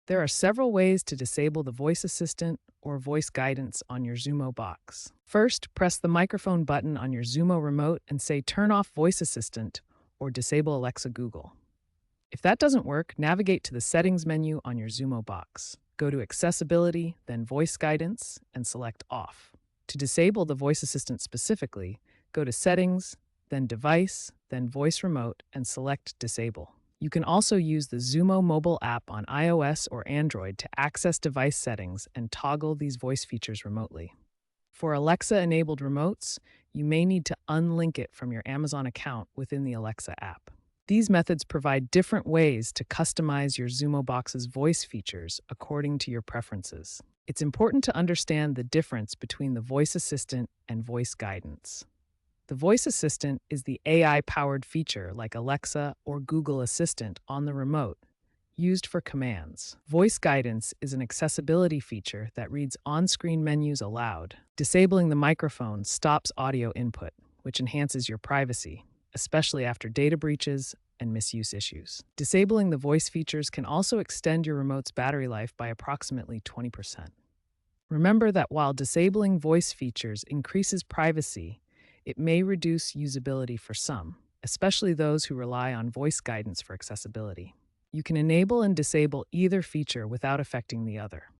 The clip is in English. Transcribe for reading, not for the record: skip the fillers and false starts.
There are several ways to disable the voice assistant or voice guidance on your Xumo box. First, press the microphone button on your Xumo remote and say Turn off voice assistant or disable Alexa Google. If that doesn't work, navigate to the Settings menu on your Xumo box. Go to Accessibility, then Voice Guidance, and select Off. To disable the voice assistant specifically, go to Settings, then Device, then Voice Remote, and select Disable. You can also use the Xumo mobile app on iOS or Android to access device settings and toggle these voice features remotely. For Alexa-enabled remotes, you may need to unlink it from your Amazon account within the Alexa app. These methods provide different ways to customize your Xumo Box's voice features according to your preferences. It's important to understand the difference between the voice assistant and voice guidance. The voice assistant is the AI-powered feature like Alexa or Google Assistant on the remote, used for commands. Voice guidance is an accessibility feature that reads on-screen menus aloud. Disabling the microphone stops audio input, which enhances your privacy, especially after data breaches and misuse issues. Disabling the voice features can also extend your remote's battery life by approximately 20%. Remember that while disabling voice features increases privacy, it may reduce usability for some, especially those who rely on voice guidance for accessibility. You can enable and disable either feature without affecting the other.